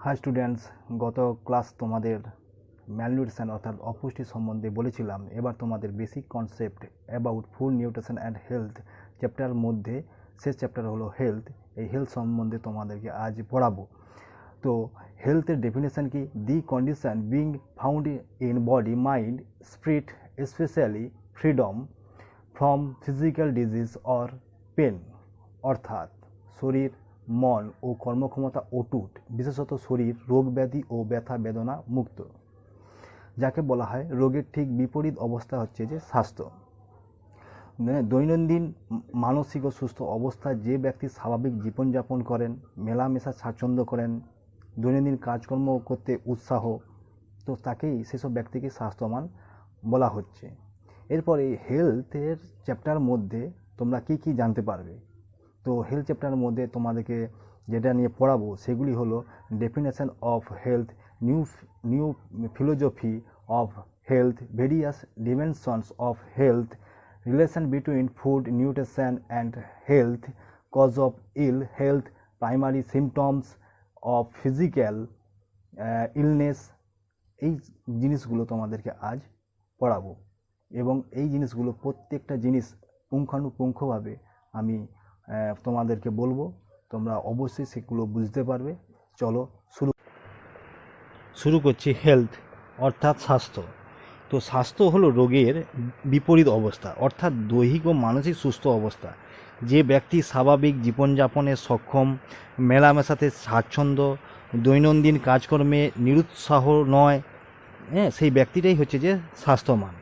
High students, গত class তোমাদের malnutrition অর্থাৎ অপুষ্টি সম্বন্ধে বলেছিলাম। এবার তোমাদের basic concept about food nutrition and health chapter মধ্যে শেষ চ্যাপ্টার হলো হেলথ। এই হেলথ সম্বন্ধে তোমাদেরকে আজ পড়াবো। তো হেলথের ডেফিনেশন কি? The condition being found in body mind spirit specially freedom from physical disease or pain, অর্থাৎ শরীর, মন ও কর্মক্ষমতা অটুট, বিশেষত শরীর রোগ ব্যাধি ও ব্যথা বেদনা মুক্ত। যাকে বলা হয় রোগের ঠিক বিপরীত অবস্থা হচ্ছে যে স্বাস্থ্য। দৈনন্দিন মানসিক ও সুস্থ অবস্থায় যে ব্যক্তি স্বাভাবিক জীবনযাপন করেন, মেলামেশা স্বাচ্ছন্দ্য করেন, দৈনন্দিন কাজকর্ম করতে উৎসাহ, তো তাকেই সেসব ব্যক্তিকে স্বাস্থ্যবান বলা হচ্ছে। এরপর এই হেলথের চ্যাপ্টার মধ্যে তোমরা কি কি জানতে পারবে। তো হেলথ চ্যাপ্টারের মধ্যে তোমাদেরকে যেটা নিয়ে পড়াবো সেগুলি হলো definition of health, new philosophy of health, various dimensions of health, relation between food nutrition and health, cause of ill health, primary symptoms of physical illness. এই জিনিসগুলো তোমাদেরকে আজ পড়াবো এবং এই জিনিসগুলো প্রত্যেকটা জিনিস পুঙ্খানুপুঙ্খভাবে আমি তোমাদেরকে বলবো। তোমরা অবশ্যই সেগুলো বুঝতে পারবে। চলো শুরু করছি। হেলথ অর্থাৎ স্বাস্থ্য। তো স্বাস্থ্য হলো রোগের বিপরীত অবস্থা, অর্থাৎ দৈহিক ও মানসিক সুস্থ অবস্থা। যে ব্যক্তি স্বাভাবিক জীবনযাপনে সক্ষম, মেলামেশাতে স্বাচ্ছন্দ্য, দৈনন্দিন কাজকর্মে নিরুৎসাহ নয়, সেই ব্যক্তিটাই হচ্ছে যে স্বাস্থ্যবান।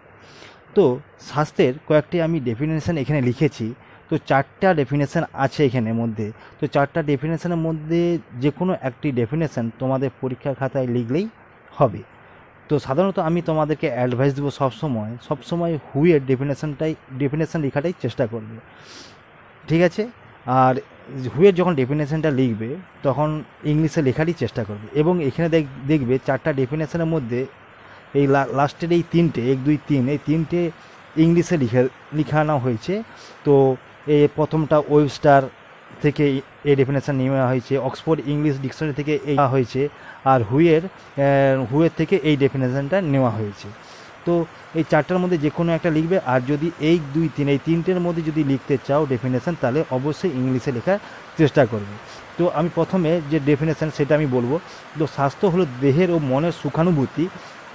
তো স্বাস্থ্যের কয়েকটি আমি ডেফিনেশন এখানে লিখেছি। তো চারটা ডেফিনেশন আছে এখানের মধ্যে। তো চারটা ডেফিনেশনের মধ্যে যে কোনো একটি ডেফিনেশন তোমাদের পরীক্ষার খাতায় লিখলেই হবে। তো সাধারণত আমি তোমাদেরকে অ্যাডভাইস দেবো সবসময় হুয়ের ডেফিনেশন লেখাটাই চেষ্টা করবে, ঠিক আছে? আর হুয়ের যখন ডেফিনেশনটা লিখবে তখন ইংলিশে লেখারই চেষ্টা করবে। এবং এখানে দেখবে চারটা ডেফিনেশনের মধ্যে এই লাস্টের এই তিনটে 1, 2, 3 এই তিনটে ইংলিশে লিখানো হয়েছে। তো এই প্রথমটা ওয়েবস্টার থেকে এই ডেফিনেশন নেওয়া হয়েছে, অক্সফোর্ড ইংলিশ ডিকশনারি থেকে এই হয়েছে, আর হুয়ের থেকে এই ডেফিনেশনটা নেওয়া হয়েছে। তো এই চারটার মধ্যে যে কোনো একটা লিখবে। আর যদি 1, 2, 3 এই তিনটের মধ্যে যদি লিখতে চাও ডেফিনেশন, তাহলে অবশ্যই ইংলিশে লেখার চেষ্টা করবে। তো আমি প্রথমে যে ডেফিনেশন সেটা আমি বলবো। তো স্বাস্থ্য হলো দেহের ও মনের সুখানুভূতি।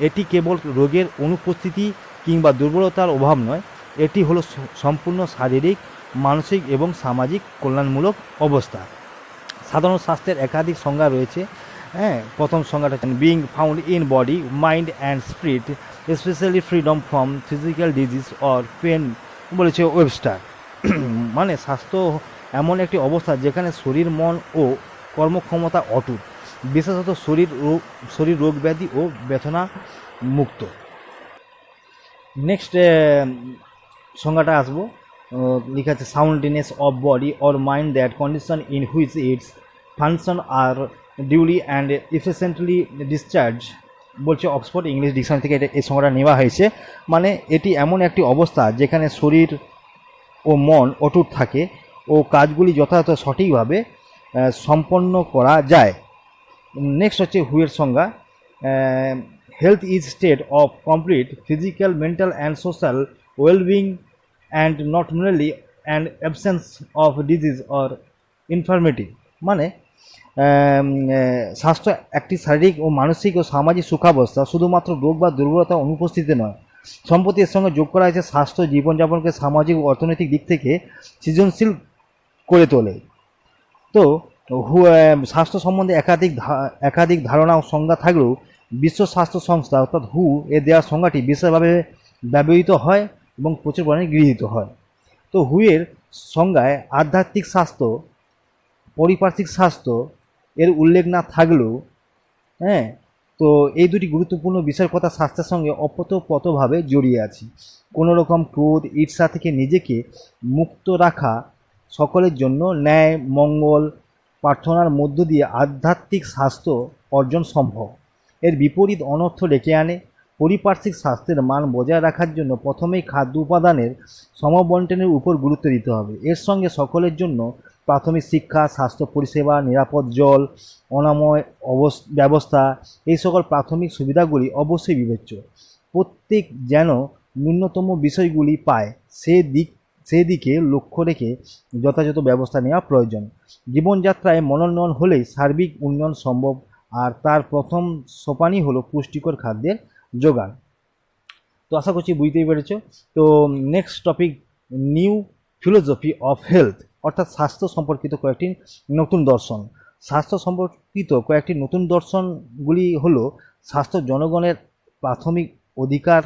এটি কেবল রোগের অনুপস্থিতি কিংবা দুর্বলতার অভাব নয়, এটি হলো সম্পূর্ণ শারীরিক, মানসিক এবং সামাজিক কল্যাণমূলক অবস্থা। সাধারণ স্বাস্থ্যের একাধিক সংজ্ঞা রয়েছে। প্রথম সংজ্ঞাটা being found in body mind and spirit specially freedom from physical disease or pain, বলেছে ওয়েবস্টার। মানে স্বাস্থ্য এমন একটি অবস্থা যেখানে শরীর, মন ও কর্মক্ষমতা অটুট, বিশেষত শরীর রোগ ব্যাধি ও বেদনা মুক্ত। নেক্সট সংজ্ঞাটা আসবো, লেখা আছে soundness of body or mind that condition in which its function are duly and efficiently discharge, বলছে অক্সফোর্ড ইংলিশ ডিকশনারি থেকে এই সংজ্ঞাটা নেওয়া হয়েছে। মানে এটি এমন একটি অবস্থা যেখানে শরীর ও মন অটুট থাকে ও কাজগুলি যথাযথ সঠিকভাবে সম্পন্ন করা যায়। নেক্সট হচ্ছে হুয়ের সংজ্ঞা, health is state of complete physical, mental and social wellbeing and not mainly and absence of disease or ইনফার্মিটি। মানে স্বাস্থ্য একটি শারীরিক ও মানসিক ও সামাজিক সুখাবস্থা, শুধুমাত্র রোগ বা দুর্বলতা অনুপস্থিতি নয়। সম্প্রতি এর সঙ্গে যোগ করা হয়েছে স্বাস্থ্য জীবনযাপনকে সামাজিক ও অর্থনৈতিক দিক থেকে সৃজনশীল করে তোলে। তো স্বাস্থ্য সম্বন্ধে একাধিক ধারণা ও সংজ্ঞা থাকলেও বিশ্ব স্বাস্থ্য সংস্থা অর্থাৎ হু এর দেওয়া সংজ্ঞাটি বিশেষভাবে ব্যবহৃত হয় এবং প্রচুর পরিমাণে গৃহীত হয়। তো হুয়ের সংজ্ঞায় আধ্যাত্মিক স্বাস্থ্য, পারিপার্শ্বিক স্বাস্থ্য এর উল্লেখ না থাকলেও, তো এই দুটি গুরুত্বপূর্ণ বিষয়ের কথা স্বাস্থ্যের সঙ্গে অপ্রতভাবে জড়িয়ে আছে। কোনো রকম ক্রোধ, ঈর্ষা থেকে নিজেকে মুক্ত রাখা, সকলের জন্য ন্যায় মঙ্গল প্রার্থনার মধ্য দিয়ে আধ্যাত্মিক স্বাস্থ্য অর্জন সম্ভব। এর বিপরীত অনর্থ ডেকে আনে। পারিপার্শ্বিক স্বাস্থ্যের মান বজায় রাখার জন্য প্রথমেই খাদ্য উপাদানের সমবন্টনের উপর গুরুত্ব দিতে হবে। এর সঙ্গে সকলের জন্য প্রাথমিক শিক্ষা, স্বাস্থ্য পরিষেবা, নিরাপদ জল, অনাময় ব্যবস্থা, এই সকল প্রাথমিক সুবিধাগুলি অবশ্যই বিবেচ্য। প্রত্যেক যেন ন্যূনতম বিষয়গুলি পায় সেদিকে লক্ষ্য রেখে যথাযথ ব্যবস্থা নেওয়া প্রয়োজন। জীবনযাত্রায় মনোন্নয়ন হলেই সার্বিক উন্নয়ন সম্ভব, আর তার প্রথম সোপানই হলো পুষ্টিকর খাদ্যের যোগান। তো আশা করছি বুঝতেই পেরেছ। তো next topic, new philosophy of health, অর্থাৎ স্বাস্থ্য সম্পর্কিত কয়েকটি নতুন দর্শন। স্বাস্থ্য সম্পর্কিত কয়েকটি নতুন দর্শনগুলি হলো: স্বাস্থ্য জনগণের প্রাথমিক অধিকার।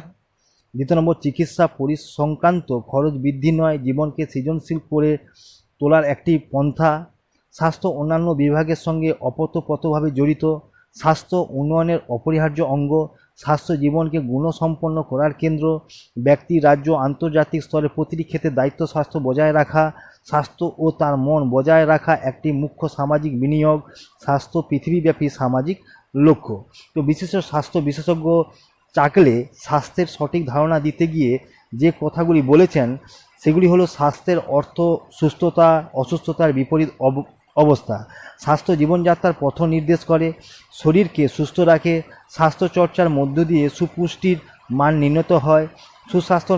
দ্বিতীয় নম্বর, চিকিৎসা পরিসংক্রান্ত খরচ বৃদ্ধি নয়, জীবনকে সৃজনশীল করে তোলার একটি পন্থা। স্বাস্থ্য অন্যান্য বিভাগের সঙ্গে অপোতপ্রোতভাবে জড়িত, স্বাস্থ্য উন্নয়নের অপরিহার্য অঙ্গ। স্বাস্থ্য জীবনকে গুণসম্পন্ন করার কেন্দ্র। ব্যক্তি, রাজ্য, আন্তর্জাতিক স্তরে প্রতিটি ক্ষেত্রে দায়িত্ব স্বাস্থ্য বজায় রাখা। স্বাস্থ্য ও তার মন বজায় রাখা একটি মুখ্য সামাজিক বিনিয়োগ। স্বাস্থ্য পৃথিবীব্যাপী সামাজিক লক্ষ্য। তো বিশেষ স্বাস্থ্য বিশেষজ্ঞ চাকলে স্বাস্থ্যের সঠিক ধারণা দিতে গিয়ে যে কথাগুলি বলেছেন সেগুলি হলো: স্বাস্থ্যের অর্থ সুস্থতা, অসুস্থতার বিপরীত অবস্থা। স্বাস্থ্য জীবনযাত্রার পথ নির্দেশ করে, শরীরকে সুস্থ রাখে। স্বাস্থ্যচর্চার মধ্য দিয়ে সুপুষ্টির মান নির্ণীত হয়। সুস্বাস্থ্য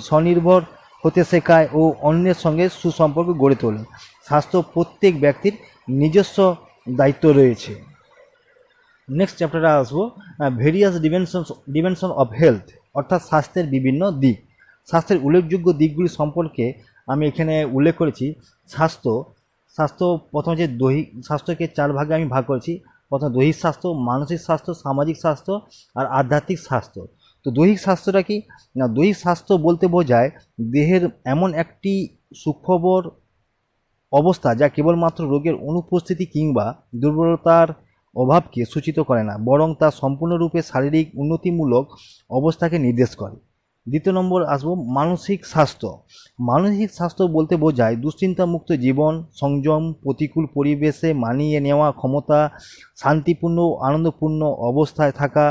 স্বনির্ভর হতে শেখায় ও অন্যের সঙ্গে সুসম্পর্ক গড়ে তোলে। স্বাস্থ্য প্রত্যেক ব্যক্তির নিজস্ব দায়িত্ব রয়েছে। নেক্সট চ্যাপ্টারে আসবো ভেরিয়াস ডিমেনশন অফ হেলথ, অর্থাৎ স্বাস্থ্যের বিভিন্ন দিক। স্বাস্থ্যের উল্লেখযোগ্য দিকগুলি সম্পর্কে আমি এখানে উল্লেখ করেছি। স্বাস্থ্য প্রথমে যে দৈহিক স্বাস্থ্যকে 4 ভাগে আমি ভাগ করেছি। প্রথম দৈহিক স্বাস্থ্য, মানসিক স্বাস্থ্য, সামাজিক স্বাস্থ্য আর আধ্যাত্মিক স্বাস্থ্য। তো দৈহিক স্বাস্থ্যটা কি না, দৈহিক স্বাস্থ্য বলতে বোঝায় দেহের এমন একটি সুখবর অবস্থা যা কেবলমাত্র রোগের অনুপস্থিতি কিংবা দুর্বলতার অভাবকে সূচিত করে না, বরং তা সম্পূর্ণরূপে শারীরিক উন্নতিমূলক অবস্থাকে নির্দেশ করে। দ্বিতীয় নম্বর আসবো মানসিক স্বাস্থ্য। মানসিক স্বাস্থ্য বলতে বোঝায় দুশ্চিন্তামুক্ত জীবন, সংযম, প্রতিকূল পরিবেশে মানিয়ে নেওয়া ক্ষমতা, শান্তিপূর্ণ আনন্দপূর্ণ অবস্থায় থাকা,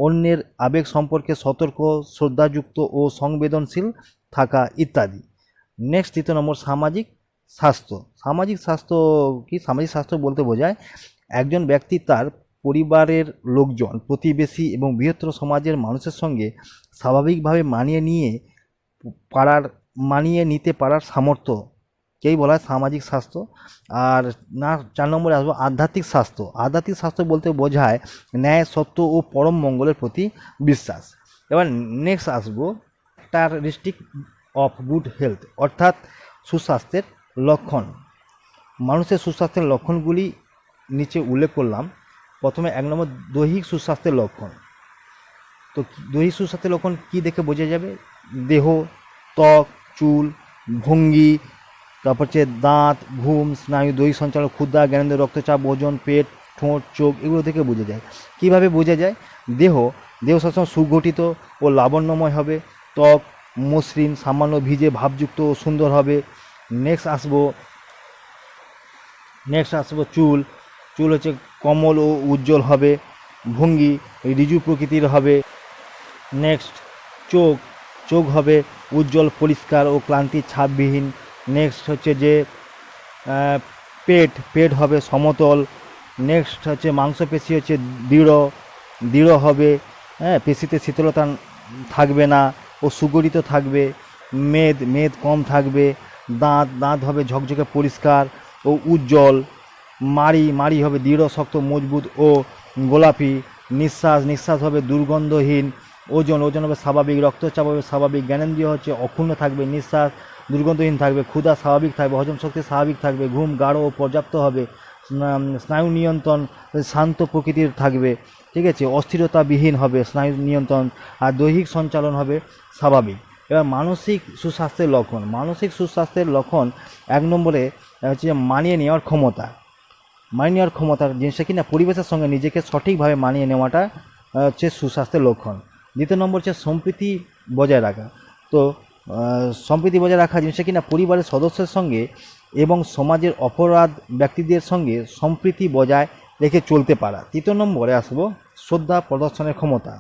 অন্যের আবেগ সম্পর্কে সতর্ক, শ্রদ্ধাযুক্ত ও সংবেদনশীল থাকা ইত্যাদি। নেক্সট তৃতীয় নম্বর সামাজিক স্বাস্থ্য। সামাজিক স্বাস্থ্য কি? সামাজিক স্বাস্থ্য বলতে বোঝায় একজন ব্যক্তি তার পরিবারের লোকজন, প্রতিবেশী এবং বৃহত্তর সমাজের মানুষের সঙ্গে স্বাভাবিকভাবে মানিয়ে নিতে পারার সামর্থ্যকেই বলা হয় সামাজিক স্বাস্থ্য। আর 4 নম্বরে আসবো আধ্যাত্মিক স্বাস্থ্য। আধ্যাত্মিক স্বাস্থ্য বলতে বোঝায় ন্যায়, সত্য ও পরম মঙ্গলের প্রতি বিশ্বাস। এবার নেক্সট আসবো ক্যারেক্টারিস্টিক অফ গুড হেলথ, অর্থাৎ সুস্বাস্থ্যের লক্ষণ। মানুষের সুস্বাস্থ্যের লক্ষণগুলি নিচে উল্লেখ করলাম। প্রথমে 1 নম্বর দৈহিক সুস্বাস্থ্যের লক্ষণ। তো দৈহিক সুস্বাস্থ্যের লক্ষণ কি দেখে বোঝা যাবে? দেহ, ত্বক, চুল, ভঙ্গি, তারপর হচ্ছে দাঁত, ঘুম, স্নায়ু, দৈহিক সঞ্চালন, ক্ষুধা, জ্ঞানেন্দ্রিয়, রক্তচাপ, ওজন, পেট, ঠোঁট, চোখ, এগুলো থেকে বোঝা যায়। কিভাবে বোঝা যায়? দেহ সবসময় সুগঠিত ও লাবণ্যময় হবে। ত্বক মসৃণ, সামান্য ভিজে ভাবযুক্ত ও সুন্দর হবে। নেক্সট আসবো চুল হচ্ছে কোমল ও উজ্জ্বল হবে। ভঙ্গি ঋজু প্রকৃতির হবে। নেক্সট চোখ হবে উজ্জ্বল, পরিষ্কার ও ক্লান্তি ছাপবিহীন। নেক্সট হচ্ছে যে পেট হবে সমতল। নেক্সট হচ্ছে মাংসপেশি হচ্ছে দৃঢ় হবে, হ্যাঁ, পেশিতে শীতলতা থাকবে না ও সুগঠিত থাকবে। মেদ কম থাকবে। দাঁত হবে ঝকঝকে পরিষ্কার ও উজ্জ্বল। মাড়ি হবে দৃঢ়, শক্ত, মজবুত ও গোলাপি। নিঃশ্বাস হবে দুর্গন্ধহীন। ওজন হবে স্বাভাবিক। রক্তচাপ হবে স্বাভাবিক। জ্ঞানেন্দ্রিয় হচ্ছে অক্ষুণ্ণ থাকবে। নিঃশ্বাস দুর্গন্ধহীন থাকবে। ক্ষুধা স্বাভাবিক থাকবে। হজম শক্তি স্বাভাবিক থাকবে। ঘুম গাঢ় ও পর্যাপ্ত হবে। স্নায়ু নিয়ন্ত্রণ শান্ত প্রকৃতির থাকবে, ঠিক আছে, অস্থিরতাবিহীন হবে স্নায়ু নিয়ন্ত্রণ। আর দৈহিক সঞ্চালন হবে স্বাভাবিক। এবার মানসিক সুস্বাস্থ্যের লক্ষণ। মানসিক সুস্বাস্থ্যের লক্ষণ 1 নম্বরে হচ্ছে মানিয়ে নেওয়ার ক্ষমতা জিনিসটা কি না, পরিবেশের সঙ্গে নিজেকে সঠিকভাবে মানিয়ে নেওয়াটা হচ্ছে সুস্বাস্থ্যের লক্ষণ। দ্বিতীয় নম্বর হচ্ছে সম্প্রীতি বজায় রাখা। তো সম্প্রীতি বজায় রাখা জিনিসটা কি না, পরিবারের সদস্যের সঙ্গে এবং সমাজের অপরাধ ব্যক্তিদের সঙ্গে সম্প্রীতি বজায় রেখে চলতে পারা। তৃতীয় নম্বরে আসবো শ্রদ্ধা প্রদর্শনের ক্ষমতা।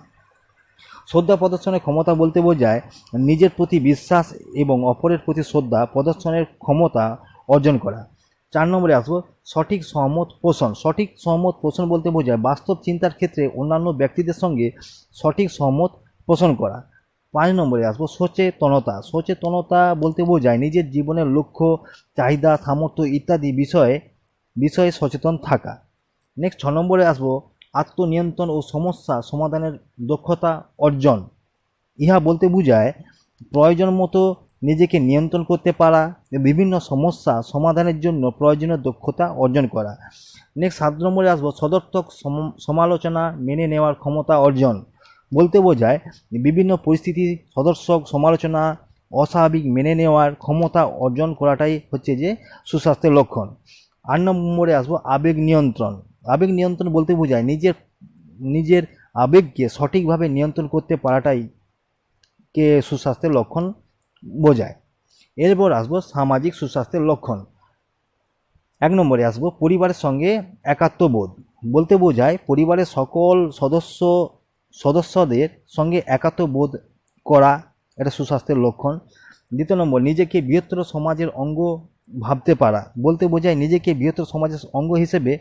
শ্রদ্ধা প্রদর্শনের ক্ষমতা বলতে বোঝায় নিজের প্রতি বিশ্বাস এবং অপরের প্রতি শ্রদ্ধা প্রদর্শনের ক্ষমতা অর্জন করা। 4 নম্বরে আসবো সঠিক সহমত পোষণ। সঠিক সহমত পোষণ বলতে বোঝায় বাস্তব চিন্তার ক্ষেত্রে অন্যান্য ব্যক্তিদের সঙ্গে সঠিক সহমত পোষণ করা। 5 নম্বরে আসবো সচেতনতা। সচেতনতা বলতে বোঝায় নিজের জীবনের লক্ষ্য, চাহিদা, সামর্থ্য ইত্যাদি বিষয়ে সচেতন থাকা। নেক্সট 6 নম্বরে আসবো আত্মনিয়ন্ত্রণ ও সমস্যা সমাধানের দক্ষতা অর্জন। ইহা বলতে বোঝায় প্রয়োজন মতো নিজেকে নিয়ন্ত্রণ করতে পারা, বিভিন্ন সমস্যা সমাধানের জন্য প্রয়োজনীয় দক্ষতা অর্জন করা। নেক্সট 7 নম্বরে আসবো সদর্থক সমালোচনা মেনে নেওয়ার ক্ষমতা অর্জন। বলতে বোঝায় বিভিন্ন পরিস্থিতি সদর্থক সমালোচনা অস্বাভাবিক মেনে নেওয়ার ক্ষমতা অর্জন করাটাই হচ্ছে যে সুস্বাস্থ্যের লক্ষণ। 8 নম্বরে আসবো আবেগ নিয়ন্ত্রণ। আবেগ নিয়ন্ত্রণ বলতে বোঝায় নিজের আবেগকে সঠিকভাবে নিয়ন্ত্রণ করতে পারাটাই সুস্বাস্থ্যের লক্ষণ বোঝায়। এরপর আসবো সামাজিক সুস্বাস্থ্যের লক্ষণ। 1 নম্বরে আসবো পরিবারের সঙ্গে একাত্মবোধ। বলতে বোঝায় পরিবারের সকল সদস্যদের সঙ্গে একাত্মবোধ করা, এটা সুস্বাস্থ্যের লক্ষণ। 2 নম্বর নিজেকে বৃহত্তর সমাজের অঙ্গ ভাবতে পারা। বলতে বোঝায় নিজেকে বৃহত্তর সমাজের অঙ্গ হিসেবে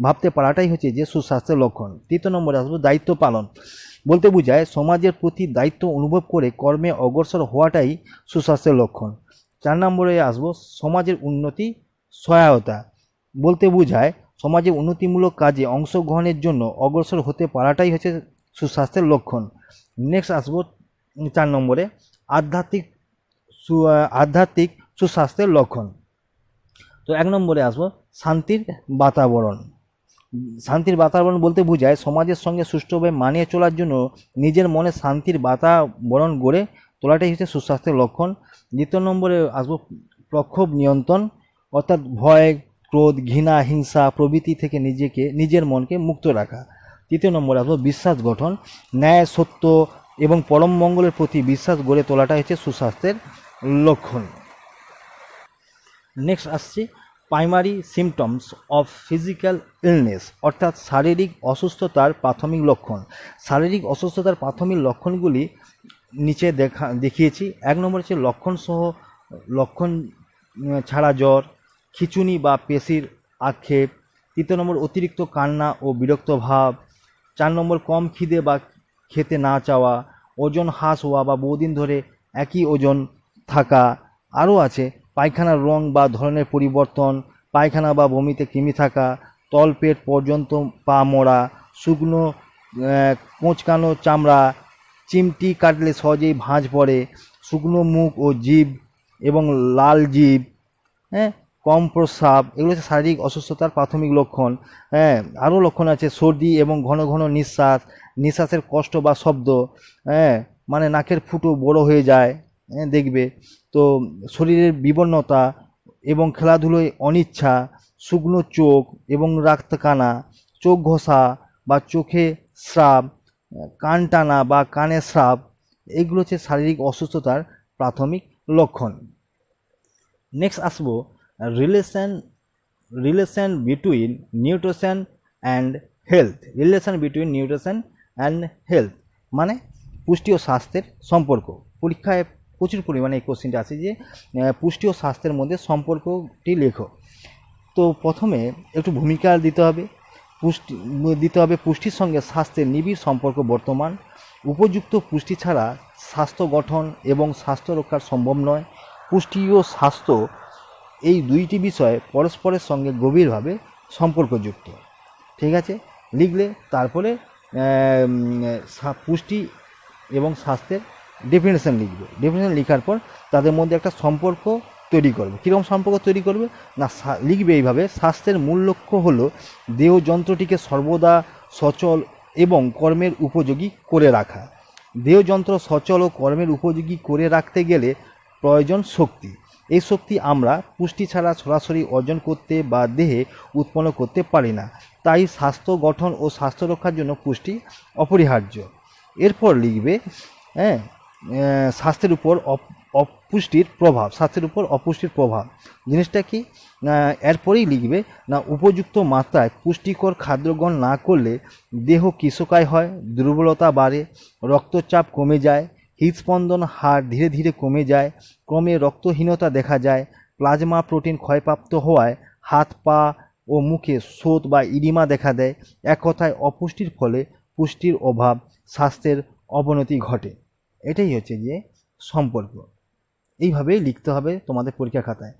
ভাবতে পারাটাই হচ্ছে যে সুস্বাস্থ্যের লক্ষণ। 3 নম্বরে আসবো দায়িত্ব পালন। বলতে বোঝায় সমাজের প্রতি দায়িত্ব অনুভব করে কর্মে অগ্রসর হওয়াটাই সুস্বাস্থ্যের লক্ষণ। 4 নম্বরে আসবো সমাজের উন্নতি সহায়তা। বলতে বোঝায় সমাজে উন্নতিমূলক কাজে অংশগ্রহণের জন্য অগ্রসর হতে পারাটাই হচ্ছে সুস্বাস্থ্যের লক্ষণ। নেক্সট আসবো 4 নম্বরে আধ্যাত্মিক সুস্বাস্থ্যের লক্ষণ। তো 1 নম্বরে আসবো শান্তির বাতাবরণ। শান্তির বাতাবরণ বলতে বোঝায় সমাজের সঙ্গে সুষ্ঠুভাবে মানিয়ে চলার জন্য নিজের মনে শান্তির বাতাবরণ গড়ে তোলাটাই হচ্ছে সুস্বাস্থ্যের লক্ষণ। 2 নম্বরে আসবো প্রক্ষোভ নিয়ন্ত্রণ, অর্থাৎ ভয়, ক্রোধ, ঘৃণা, হিংসা প্রভৃতি থেকে নিজের মনকে মুক্ত রাখা। 3 নম্বরে আসবো বিশ্বাস গঠন। ন্যায়, সত্য এবং পরম মঙ্গলের প্রতি বিশ্বাস গড়ে তোলাটাই হচ্ছে সুস্বাস্থ্যের লক্ষণ। নেক্সট আসছে primary symptoms of physical illness, অর্থাৎ শারীরিক অসুস্থতার প্রাথমিক লক্ষণ। শারীরিক অসুস্থতার প্রাথমিক লক্ষণগুলি নিচে দেখিয়েছি। 1 নম্বর হচ্ছে লক্ষণ ছাড়া জ্বর, খিঁচুনি বা পেশির আক্ষেপ। 3 নম্বর অতিরিক্ত কান্না ও বিরক্ত ভাব। 4 নম্বর কম খিদে বা খেতে না চাওয়া, ওজন হ্রাস হওয়া বা বহুদিন ধরে একই ওজন থাকা। আরও আছে পায়খানার রং বা ধরনের পরিবর্তন, পায়খানা বা বমিতে কৃমি থাকা, তলপেট পর্যন্ত পা মরা, শুকনো কোঁচকানো চামড়া, চিমটি কাটলে সহজেই ভাঁজ পড়ে, শুকনো মুখ ও জিভ এবং লাল জিভ, কম প্রস্রাব। এগুলো হচ্ছে শারীরিক অসুস্থতার প্রাথমিক লক্ষণ। আরও লক্ষণ আছে সর্দি এবং ঘন ঘন নিঃশ্বাসের কষ্ট বা শব্দ, মানে নাকের ফুটো বড় হয়ে যায়, দেখবে। তো শরীরের বিবর্ণতা এবং খেলাধুলোয় অনিচ্ছা, শুকনো চোখ এবং রাক্তকানা, চোখ ঘষা বা চোখে স্রাব, কান টানা বা কানে স্রাব, এগুলো হচ্ছে শারীরিক অসুস্থতার প্রাথমিক লক্ষণ। নেক্সট আসবো relation between nutrition and health. Relation between nutrition and health মানে পুষ্টি ও স্বাস্থ্যের সম্পর্ক। পরীক্ষায় প্রচুর পরিমাণে এই কোশ্চেনটা আছে যে পুষ্টি ও স্বাস্থ্যের মধ্যে সম্পর্কটি লেখো। তো প্রথমে একটু ভূমিকা দিতে হবে। পুষ্টির সঙ্গে স্বাস্থ্যের নিবিড় সম্পর্ক বর্তমান। উপযুক্ত পুষ্টি ছাড়া স্বাস্থ্য গঠন এবং স্বাস্থ্য রক্ষা সম্ভব নয়। পুষ্টি ও স্বাস্থ্য এই দুইটি বিষয় পরস্পরের সঙ্গে গভীরভাবে সম্পর্কযুক্ত। ঠিক আছে, লিখলে তারপরে পুষ্টি এবং স্বাস্থ্যের ডেফিনেশন লিখবে। ডেফিনেশন লেখার পর তাদের মধ্যে একটা সম্পর্ক তৈরি করবে। কীরকম সম্পর্ক তৈরি করবে না, লিখবে এইভাবে: স্বাস্থ্যের মূল লক্ষ্য হলো দেহযন্ত্রটিকে সর্বদা সচল এবং কর্মের উপযোগী করে রাখা। দেহযন্ত্র সচল ও কর্মের উপযোগী করে রাখতে গেলে প্রয়োজন শক্তি। এই শক্তি আমরা পুষ্টি ছাড়া সরাসরি অর্জন করতে বা দেহে উৎপন্ন করতে পারি না। তাই স্বাস্থ্য গঠন ও স্বাস্থ্য রক্ষার জন্য পুষ্টি অপরিহার্য। এরপর লিখবে স্বাস্থ্যের উপর অপুষ্টির প্রভাব। জিনিসটা কি, এরপরেই লিখবে না উপযুক্ত মাত্রায় পুষ্টিকর খাদ্য গ্রহণ না করলে দেহ কৃশকায় হয়, দুর্বলতা বাড়ে, রক্তচাপ কমে যায়, হৃদস্পন্দন হার ধীরে ধীরে কমে যায়, ক্রমে রক্তহীনতা দেখা যায়, প্লাজমা প্রোটিন ক্ষয়প্রাপ্ত হওয়ায় হাত পা ও মুখে শোথ বা ইডিমা দেখা দেয়। এক কথায় অপুষ্টির ফলে পুষ্টির অভাব, স্বাস্থ্যের অবনতি ঘটে। এটাই হচ্ছে যে সম্পর্ক। এইভাবেই লিখতে হবে তোমাদের পরীক্ষা খাতায়।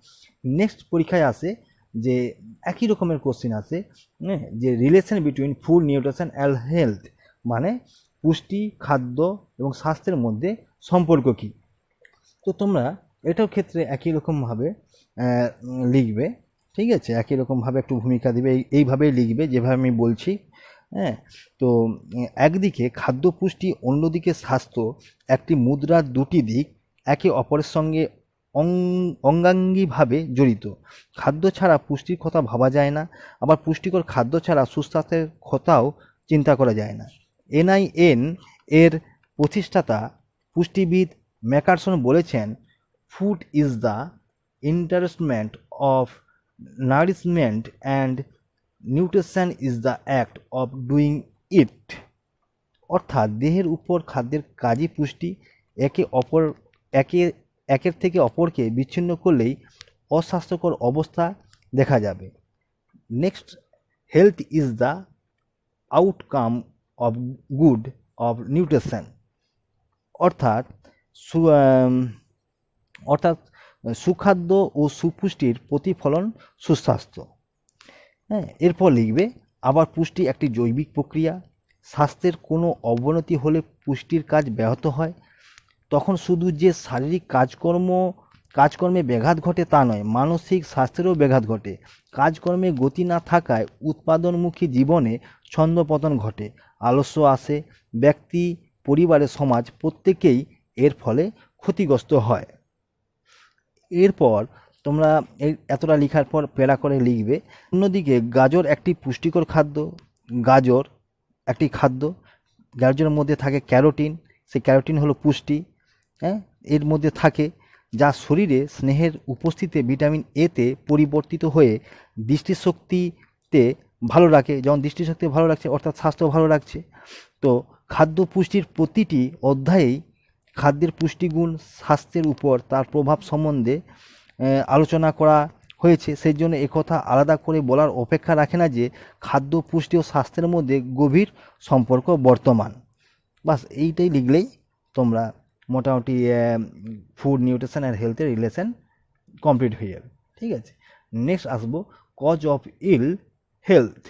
নেক্সট পরীক্ষায় আসে যে একই রকমের কোশ্চেন আসে, যে relation between food, nutrition and health, মানে পুষ্টি, খাদ্য এবং স্বাস্থ্যের মধ্যে সম্পর্ক কী। তো তোমরা এটার ক্ষেত্রে একই রকমভাবে লিখবে, ঠিক আছে? একই রকমভাবে একটু ভূমিকা দিবে, এইভাবেই লিখবে যেভাবে আমি বলছি। হ্যাঁ, তো একদিকে খাদ্য পুষ্টি, অন্যদিকে স্বাস্থ্য একটি মুদ্রার দুটি দিক, একে অপরের সঙ্গে অঙ্গাঙ্গিভাবে জড়িত। খাদ্য ছাড়া পুষ্টির কথা ভাবা যায় না, আবার পুষ্টিকর খাদ্য ছাড়া সুস্বাস্থ্যের কথাও চিন্তা করা যায় না। NIN এর প্রতিষ্ঠাতা পুষ্টিবিদ ম্যাকারসন বলেছেন, food is the instrument of nourishment and nutrition is the act of doing it. অর্থাৎ দেহের উপর খাদ্যের কাজই পুষ্টি। একের থেকে অপরকে বিচ্ছিন্ন করলেই অস্বাস্থ্যকর অবস্থা দেখা যাবে। Next, health is the outcome of good of nutrition. অর্থাৎ সুখাদ্য ও সুপুষ্টির প্রতিফলন সুস্বাস্থ্য। হ্যাঁ, এরপর লিখবে, আবার পুষ্টি একটি জৈবিক প্রক্রিয়া। স্বাস্থ্যের কোনো অবনতি হলে পুষ্টির কাজ ব্যাহত হয়। তখন শুধু যে শারীরিক কাজকর্মে ব্যাঘাত ঘটে তা নয়, মানসিক স্বাস্থ্যেরও ব্যাঘাত ঘটে। কাজকর্মে গতি না থাকায় উৎপাদনমুখী জীবনে ছন্দপতন ঘটে, আলস্য আসে। ব্যক্তি, পরিবারের, সমাজ প্রত্যেকেই এর ফলে ক্ষতিগ্রস্ত হয়। এরপর তোমরা এই এতটা লেখার পর প্যারা করে লিখবে, অন্যদিকে গাজর একটি পুষ্টিকর খাদ্য। গাজর একটি খাদ্য, গাজরের মধ্যে থাকে ক্যারোটিন। সেই ক্যারোটিন হলো পুষ্টি। হ্যাঁ, এর মধ্যে থাকে, যা শরীরে স্নেহের উপস্থিতিতে ভিটামিন এতে পরিবর্তিত হয়ে দৃষ্টিশক্তিতে ভালো রাখে। যেমন দৃষ্টিশক্তি ভালো রাখছে, অর্থাৎ স্বাস্থ্য ভালো রাখছে। তো খাদ্য পুষ্টির প্রতিটি অধ্যায়েই খাদ্যের পুষ্টিগুণ, স্বাস্থ্যের উপর তার প্রভাব সম্বন্ধে আলোচনা করা হয়েছে। সেই জন্য একথা আলাদা করে বলার অপেক্ষা রাখে না যে খাদ্য, পুষ্টি ও স্বাস্থ্যের মধ্যে গভীর সম্পর্ক বর্তমান। বাস এইটাই লিখলেই তোমরা মোটামুটি ফুড, নিউট্রিশন আর হেলথের রিলেশন কমপ্লিট হয়ে যাবে। ঠিক আছে, নেক্সট আসবো কজ অফ ইল হেলথ,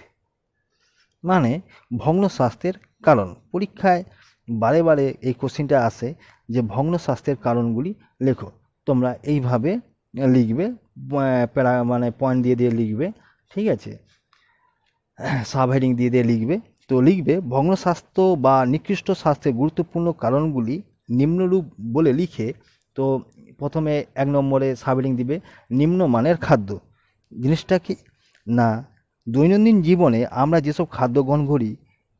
মানে ভগ্ন স্বাস্থ্যের কারণ। পরীক্ষায় বারে বারে এই কোশ্চিনটা আসে যে ভগ্ন স্বাস্থ্যের কারণগুলি লেখো। তোমরা এইভাবে লিখবে, মানে পয়েন্ট দিয়ে দিয়ে লিখবে। ঠিক আছে, সাব হেডিং দিয়ে দিয়ে লিখবে। তো লিখবে, ভগ্ন স্বাস্থ্য বা নিকৃষ্ট স্বাস্থ্যের গুরুত্বপূর্ণ কারণগুলি নিম্নরূপ বলে লিখে। তো প্রথমে 1 নম্বরে সাব হেডিং দিবে নিম্নমানের খাদ্য। জিনিসটা কি না, দৈনন্দিন জীবনে আমরা যেসব খাদ্য গ্রহণ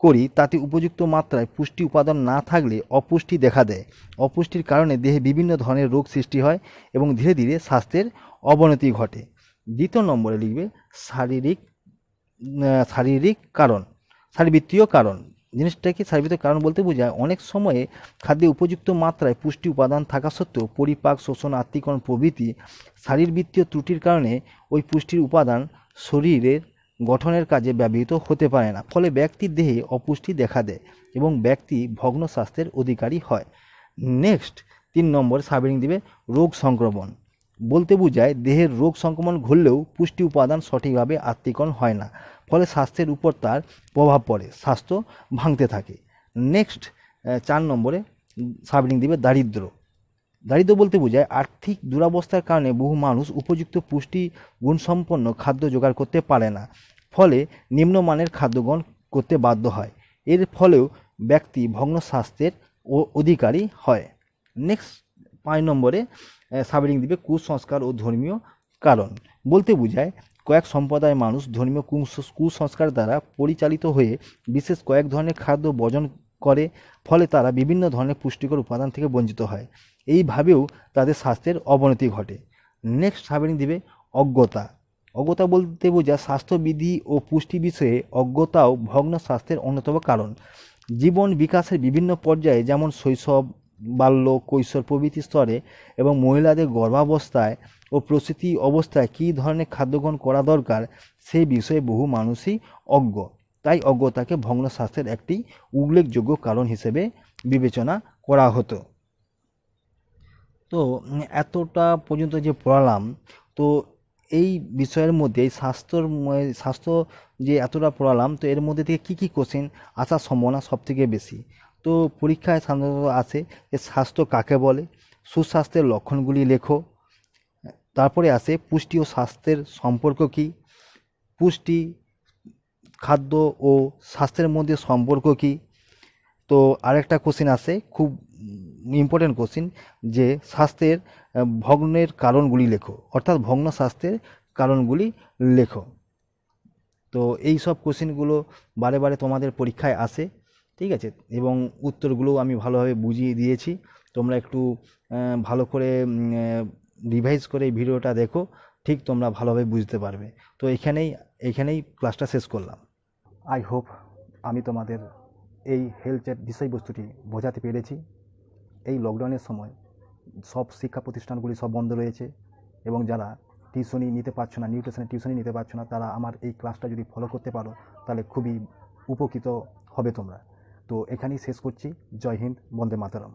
করি তাতে উপযুক্ত মাত্রায় পুষ্টি উপাদান না থাকলে অপুষ্টি দেখা দেয়। অপুষ্টির কারণে দেহে বিভিন্ন ধরনের রোগ সৃষ্টি হয় এবং ধীরে ধীরে স্বাস্থ্যের অবনতি ঘটে। 2 নম্বরে লিখবে শারীরবৃত্তীয় কারণ। জিনিসটা কি, শারীরবৃত্তীয় কারণ বলতে বোঝায় অনেক সময়ে খাদ্যে উপযুক্ত মাত্রায় পুষ্টি উপাদান থাকা সত্ত্বেও পরিপাক, শোষণ, আত্তীকরণ প্রভৃতি শারীরবৃত্তীয় ত্রুটির কারণে ওই পুষ্টির উপাদান শরীরের গঠনের কাজে ব্যবহৃত হতে পারে না। ফলে ব্যক্তির দেহে অপুষ্টি দেখা দেয় এবং ব্যক্তি ভগ্ন স্বাস্থ্যের অধিকারী হয়। নেক্সট 3 নম্বরে সাব হেডিং দিবে রোগ সংক্রমণ। বলতে বোঝায় দেহের রোগ সংক্রমণ ঘটলেও পুষ্টি উপাদান সঠিকভাবে আত্তীকরণ হয় না, ফলে স্বাস্থ্যের উপর তার প্রভাব পড়ে, স্বাস্থ্য ভাঙতে থাকে। নেক্সট 4 নম্বরে সাব হেডিং দিবে দারিদ্র। দারিদ্র বলতে বোঝায় আর্থিক দুরবস্থার কারণে বহু মানুষ উপযুক্ত পুষ্টি গুণসম্পন্ন খাদ্য জোগাড় করতে পারে না, ফলে নিম্নমানের খাদ্য গ্রহণ করতে বাধ্য হয়। এর ফলেও ব্যক্তি ভগ্ন স্বাস্থ্যের অধিকারী হয়। নেক্সট 5 নম্বরে সাব হেডিং দিবে কুসংস্কার ও ধর্মীয় কারণ। বলতে বোঝায় কয়েক সম্প্রদায়ের মানুষ ধর্মীয় কুসংস্কার দ্বারা পরিচালিত হয়ে বিশেষ কয়েক ধরনের খাদ্য বর্জন করে, ফলে তারা বিভিন্ন ধরনের পুষ্টিকর উপাদান থেকে বঞ্চিত হয়। এইভাবেও তাদের স্বাস্থ্যের অবনতি ঘটে। নেক্সট সাব হেডিং দিবে অজ্ঞতা। অজ্ঞতা বলতে বোঝায় স্বাস্থ্যবিধি ও পুষ্টি বিষয়ে অজ্ঞতাও ভগ্ন স্বাস্থ্যের অন্যতম কারণ। জীবন বিকাশের বিভিন্ন পর্যায়ে, যেমন শৈশব, বাল্য, কৈশোর প্রভৃতি স্তরে এবং মহিলাদের গর্ভাবস্থায় ও প্রসূতি অবস্থায় কী ধরনের খাদ্যগ্রহণ করা দরকার সেই বিষয়ে বহু মানুষই অজ্ঞ। তাই অজ্ঞতাকে ভগ্ন স্বাস্থ্যের একটি উল্লেখযোগ্য কারণ হিসেবে বিবেচনা করা হতো। তো এতটা পর্যন্ত যে পড়ালাম, তো এই বিষয়ের মধ্যে এই স্বাস্থ্য যে এতটা পড়ালাম, তো এর মধ্যে থেকে কী কী কোশ্চেন আসার সম্ভাবনা সবথেকে বেশি? তো পরীক্ষায় সাধারণত আসে যে স্বাস্থ্য কাকে বলে, সুস্বাস্থ্যের লক্ষণগুলি লেখো। তারপরে আসে পুষ্টি ও স্বাস্থ্যের সম্পর্ক কী, পুষ্টি, খাদ্য ও স্বাস্থ্যের মধ্যে সম্পর্ক কী। তো আরেকটা কোশ্চেন আসে, খুব ইম্পর্টেন্ট কোশ্চেন, যে স্বাস্থ্যের ভগ্নের কারণগুলি লেখো, অর্থাৎ ভগ্ন স্বাস্থ্যের কারণগুলি লেখো। তো এই সব কোশ্চেনগুলো বারে বারে তোমাদের পরীক্ষায় আসে, ঠিক আছে, এবং উত্তরগুলোও আমি ভালোভাবে বুঝিয়ে দিয়েছি। তোমরা একটু ভালো করে রিভাইজ করে এই ভিডিওটা দেখো, ঠিক তোমরা ভালোভাবে বুঝতে পারবে। তো এখানেই ক্লাসটা শেষ করলাম। আই হোপ আমি তোমাদের এই হেলথের বিষয়বস্তুটি বোঝাতে পেরেছি। এই লকডাউনের সময় সব শিক্ষা প্রতিষ্ঠানগুলি সব বন্ধ রয়েছে, এবং যারা টিউশনি নিতে পারছো না, নিউট্রিশনের টিউশনি নিতে পারছো না, তারা আমার এই ক্লাসটা যদি ফলো করতে পারো তাহলে খুবই উপকৃত হবে তোমরা। তো এখানেই শেষ করছি। জয় হিন্দ, বন্দে মাতরম।